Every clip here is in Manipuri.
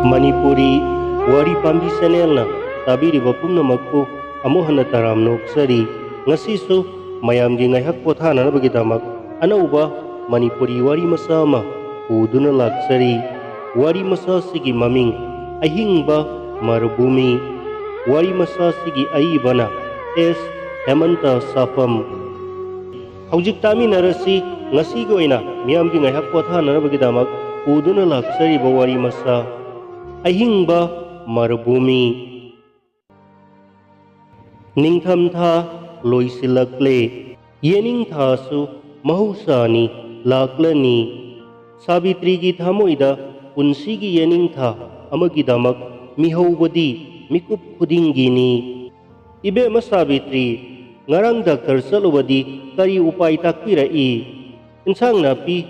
Manipuri Wari Pambi Channel tabiriba pumnamakku amuh hana taram noksari ngasisu mayamgi ngaihak pothananabagidamak anauba Manipuri wari masa ama uduna laksari wari masa sigi maming ahingba marubumi wari masa sigi aibana S Hemanta Safam Haujik taminarasi ngasiga oina miyamgi ngaihak pothananabagidamak uduna laksari ba wari masa ahingba marubumi Ningtham tha loisilakle yening thasu mahusani laklani Sabitri gi thamoida punsigi yening tha amagidamak mihaubadi mikup khudinggini ibe ma Sabitri ngarang daktar salubadi kari upai takpirai insang napi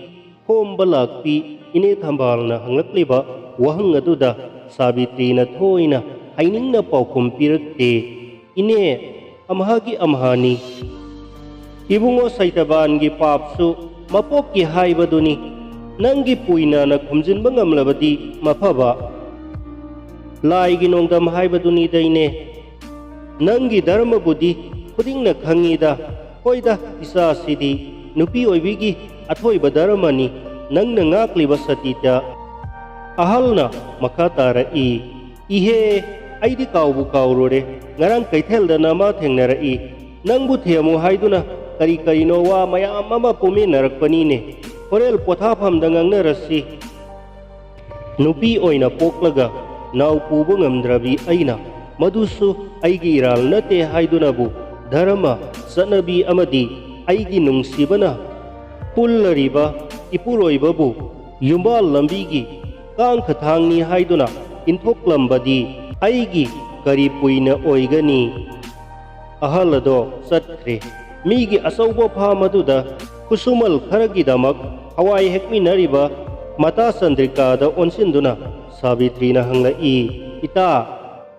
khom balakpi ine thambalna hanglakliba wahang aduda Sabitri na thoina hainingna paukhum pirakte ine amhagi amhani ibungo saitabangi papsu mapokki haibaduni nangi puina na khumjinba ngamlabadi mafaba laigi nongdam haibaduni daine nangi dharma budi khudingna khangida hoida isa sidi nupi oibigi athoiba dharmani nangna ngakliba satita ahalna makatara ihe aidi kaubu kaurore ngarang kaithel da nama thengnarai nangbu themu haiduna kari kari no wa mayam ama pumi narakpani ne horel pothafam dangang rasi nupi oina poklaga nau pubu ngamdrabi aina madusu aigi iral nate haiduna bu dharma sanabi amadi aigi nungsibana pullariba ipuroiba bu yumbal lambigi kang khathangni haiduna inthokhlambadi aigi kari puina oigani ahalado satkre migi asaubo phamaduda kusumal kharagidamak hawai hekminariba mata sandrika da onsinduna Sabitri na hanglai ita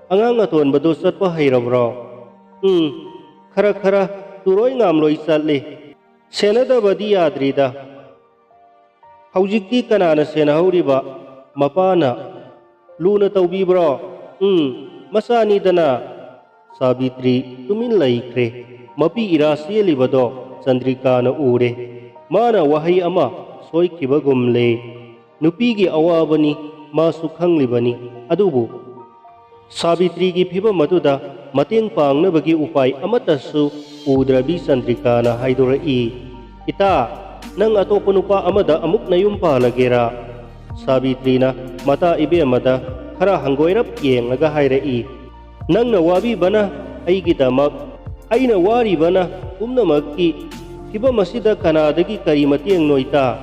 angang aton badu satpa hairabro khara khara turoi ngamloi satle senada badi yadrida haujikti kanana sena hauriba mapana luna taubibro masani dana Sabitri tumin laikre mapi irasi libado Chandrika na ure mana wahai ama soikiba gumle nupigi awabani masu khanglibani adubu Sabitri gi phiba maduda mateng pangnabagi upai amatasu udrabi Chandrika na haidorai ita nang atopa nupa amada amuk nayum palagera Sabitri na mata ibe amada khara hangoirap yengaga hairai nangna wabi bana aigidamak aina wari bana pumnamakki kiba masida kanadagi kari matiang noita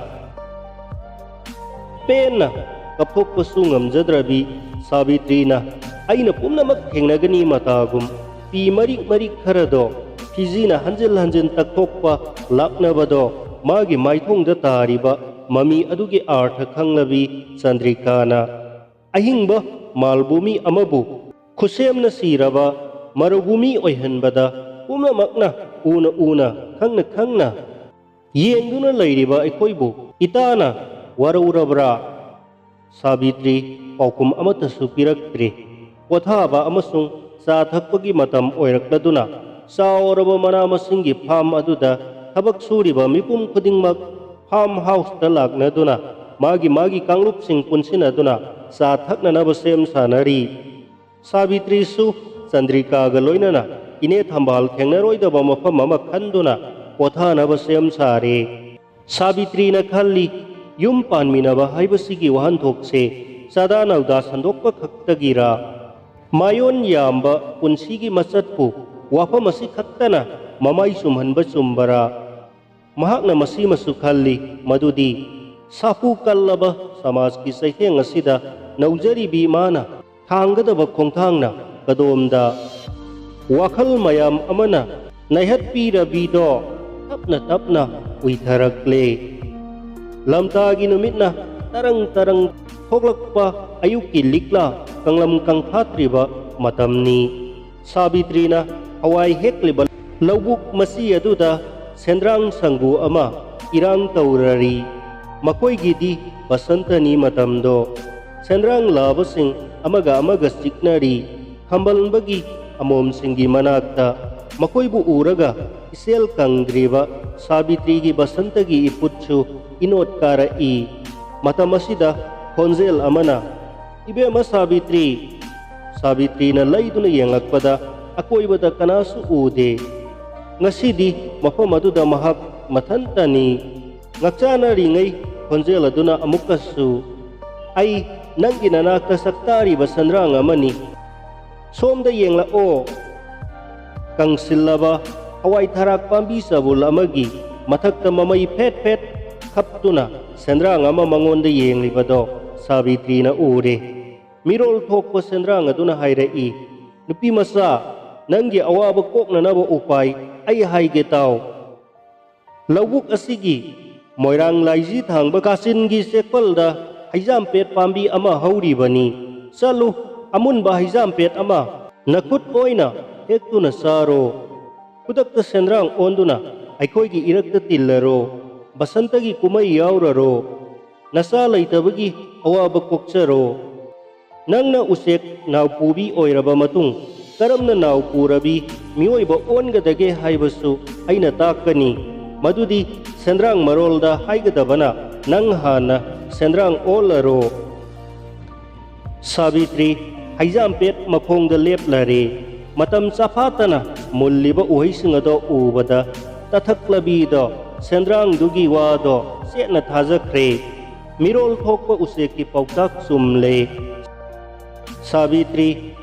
penna kapokpasu ngamjadrabi Sabitri na aina pumnamak thengnagani matagum pi marik marik kharado fizina hanjil hanjin takthokpa laknabado magi maithongda tariba mami adugi artha khanglabi Chandrika na ahingba malbumi amabu khusemna siraba marubumi oihanbada pumnamakna una khangna yengduna lairiba aikhoibu itana waraurabra Sabitri paukum amata supiraktre pothaba amasung sa thakpagi matam oirakladuna saoraba mana masingi pham aduda thabak suriba mipum khudingmak farm house ta laknaduna magi kanglup sing punsinaduna sa thaknanaba sem sanari Sabitri su Chandrika ga loinana ine thambal thengnaroidaba mafam ama khanduna pothanaba sem sare Sabitri na khalli yum panminaba haibasigi wahanthokse sada nauda sandokpa khaktagira mayon yamba punsigi masatpu wafamasi khaktana mamai sumhanba chumbara mahakna masi masu khalli madudi safu kallaba samajki saitheng asida naujaribi mana thanggadaba khongthangna kadomda wakhal mayam amana naihatpirabido tapna uitharakle lamtagi numitna tarang thoklakpa ayukki likla kanglam kangthatriba matamni Sabitri na hawai hekliba laubuk masi aduda sendrang sangbu ama irang taurari makoigidi basantani matamdo Sendrang labasing amaga siknari hambalbagi amomsinggi manakta makoibu uraga isel kangdriba Sabitrigi basantagi iputsu inot kara i matamasida konzel amana ibema Sabitri na layduna yangakpada akoibada kanasu ude ngasidi mafam aduda mahak mathantani ngakchana ringay konzel aduna amukasu ay nanggi nanakta saktari basanrang amani somda yengla o kang silaba hawai tharak pambi sabul amagi mathakta mamay pet kaptuna sendrang ama mangonda yenglibado Sabitri na ure mirol thokpa sendrang aduna hairei nupi masa nanggi awaba kokna naba upay ay haige taw lawuk asigi moirang laiji thangba kasingi sekpalda haijam pet pambi ama hauribani salu amun ba haijam pet ama nakut oina hektuna saro kudakta sendrang onduna aikoigi irakta tillaro basantagi kumay yauraro nasa laytabagi awaba kokcharo nangna usek naw pubi oiraba matung karamna naw purabi miyoiba ongadage haibasu aina takani madudi sendrang marolda haigadabana nang hana sendrang olaro Sabitri haijam pet mapongda leplare matam safatana mulliba uhaising ado ubada tathaklabido sendrang dugi wado setna thajakre mirol thokpa useki pautak sumle Sabitri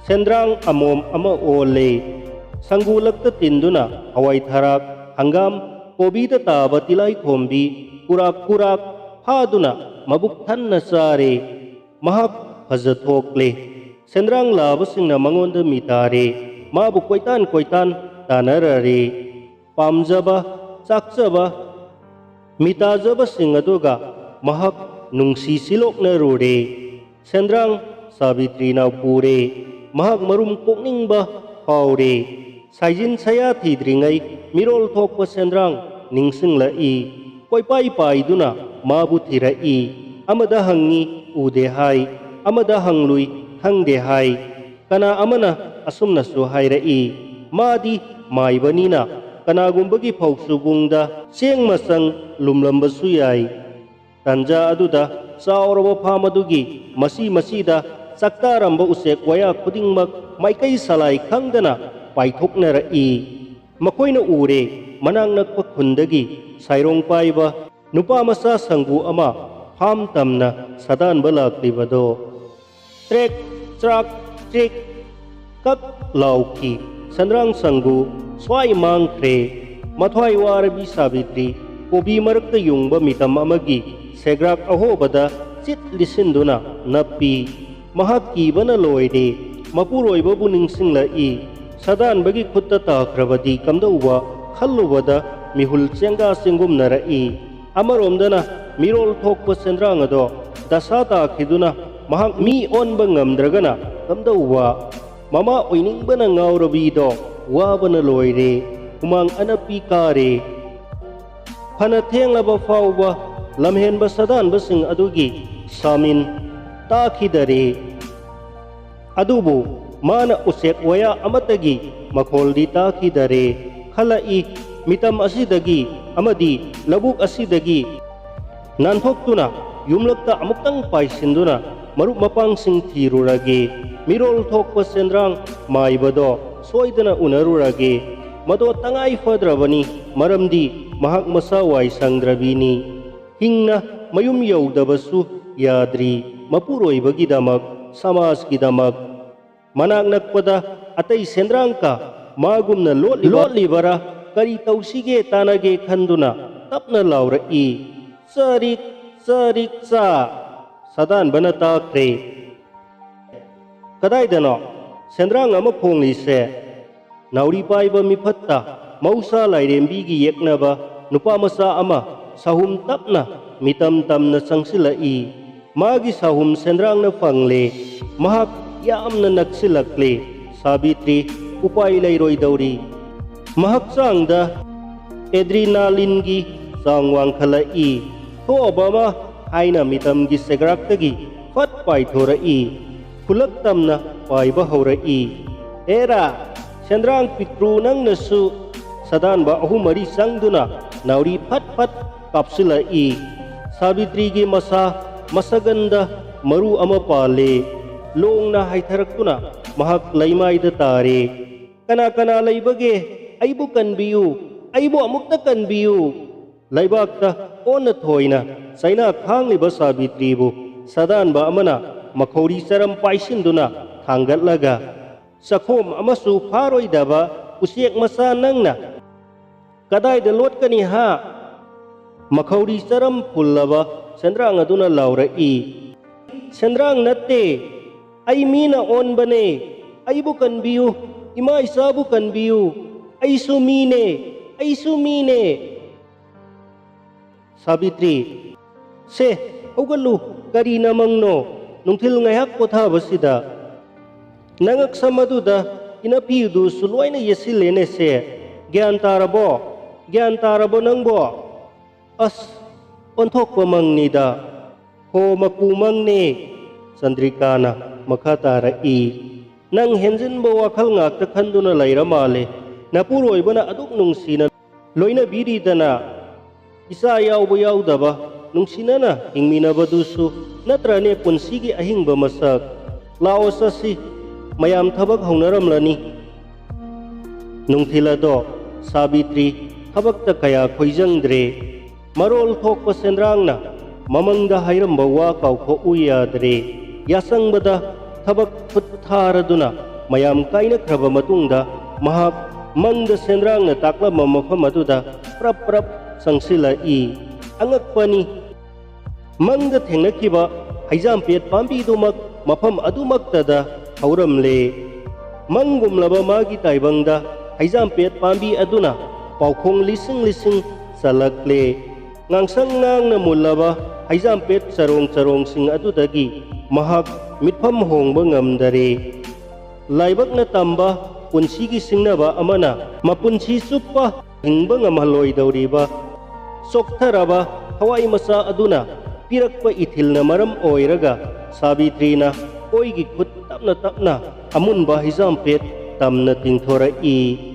sendrang amom ama ole sangulakta tinduna hawai tharak hangam kobida taba tilai khombi kurak haduna mabuk thanna sare mahak hajathokle sendrang labasingna mangonda mitare mabu koitan tanarare pamjaba chakjaba mitajaba singaduga mahak nungsi silokna rore sendrang Sabitri na pure mahak marum kokningba haure saijin saya thidringai mirol thokpa sendrang ningsingla i koipai duna mabu thirai amada hangi ude hai amada hanglui hangde hai kana amana asumna su hairai madi maibanina kanagumbagi phausubungda seng masang lumlambasu yai tanja aduda sauraba phamadugi masida saktaramba usek waya khudingmak maikai salai khangdana paithoknarai makoina ure manang nakpa khundagi sairong paiba nupa masa sangbu ama ham tamna sadan balaklibado trek trak trek kak lauki sendrang sanggu swai mangkre mathwai warabi Sabitri kobi marakta yungba mitam amagi segrak ahobada chit lisinduna napi mahaki bana loide mapuroiba buningsingla i sadan bagi khutta takrabadi kamdauwa khallubada mihul chenga singum narai amaromdana mirol thokpa sendrang ado dasata khiduna mahak mi onba ngamdragana kamdauwa mama oiningbana ngaurabido wabana loire humang anapi kare phana thenglaba fauba lamhenba sadan basing adugi samin takhidare adubu mana usek waya amatagi makholdi takhidare khalai mitam asidagi amadi labuk asidagi nanthokuna yumlakta amuktang paisinduna marup mapang sing thirurage mirol thokpa sendrang maibado soidana unarurage mado tangai fadrabani maramdi mahak masawai sangdrabini hingna mayum yaudabasu yadri mapuroibagi damak samajki damak manak nakpada atai sendrang ka magumna lotli bara kari tausige tanage khanduna tapna laura i sarik sa sadan bana takre kadai dano sendrang ama phongli se nauri paiba mi phatta mausa lairembi gi yeknaba nupa masa ama sahum tapna mitam tamna sangsila i magi sahum sendrang na fangle mahak yamna naksilakle Sabitri upai lairoi dauri mahak sangda adrenaline gi sangwang khalai tho obama haina mitam gi segraktagi फट पाइथोरई खुलक तमना पाइबा हौरई एरा सेंद्रांग पिक्रू नंगनसु सदानबा अहु मरी संगदुना नाउरी फट फट कापसिलई सावित्री की मसा मसगंदा मरु अमा पाले लोंगना हाइथरक्तुना महक लैमाइदा तारे कना कना लैबगे अइबु कनबियु अइबु अमुक्ता कनबियु लैबाक्ता ओन थोइना सैना खांगलिबा सावित्रीबु सदानबा अमना मखौरी सरम पाइसिनदुना थांगतलगा सखोम अमसु फारोइदबा उसेक मसा नंगना कदाइदा लोटकनी हा मखौरी सरम फुल्लबा सेंद्रांग अदुना लाउरई सेंद्रांग नत्ते अई मीना ओनबने अइबु कनबियु इमा इसाबु कनबियु अइसु मीने सावित्री से हौगलु करी नमंगनो नुंथिल ngaihak पोथाबसिदा नंगक समदुदा इनपिदु सुलोइना येसिलेने से ज्ञान तारबो नंगबो अस ओंथोकपा मंगनिदा हो मकु मंगने चंद्रिकाना मखा तारई नंग हेंजिनबो वाखल ngakta खंदुना लैरा माले नपुरोइबना अदुक नुंगसिना लोइना बिरिदना इसा याउबो याउदबा नुंगसिनाना हिंगमिनाबदुसु नत्रने पुंसिगी अहिंगबा मसक लाओ ससी मयाम थबक हौनरमलनी नुंगथिलादो सावित्री थबकता कया खोइजंद्रे मरोल थोकपा सेंद्रांगना ममंगदा हाइरंबा वा काउथोउ याद्रे यासंगबदा थबक फुत्थारदुना मयाम काइनख्रबा मतुंगदा महाक मंगदा सेंद्रांगना ताक्लबा मफम अदुदा प्रप प्रप संगसिलाई अंगकपनी मंगदा थेंगनखिबा हाइजामपेट पांबीदुमक मफम अदुमक्तदा हौरमले मंगुमलबा मागी ताइबंगदा हाइजामपेट पांबी अदुना पाउखोंग लिसिंग सलकले ngang ngang na mulaba haijam-pet sarong sing adudagi mahak mitpham hongba ngamdare laibak na tamba punsigi singnaba amana mapunsi suppa hingba ngamhaloi dauriba soktharaba hawai masa aduna pirakpa ithil na maram oiraga Savitri na oigi khut tapna amunba haijam-pet tamna tingthorai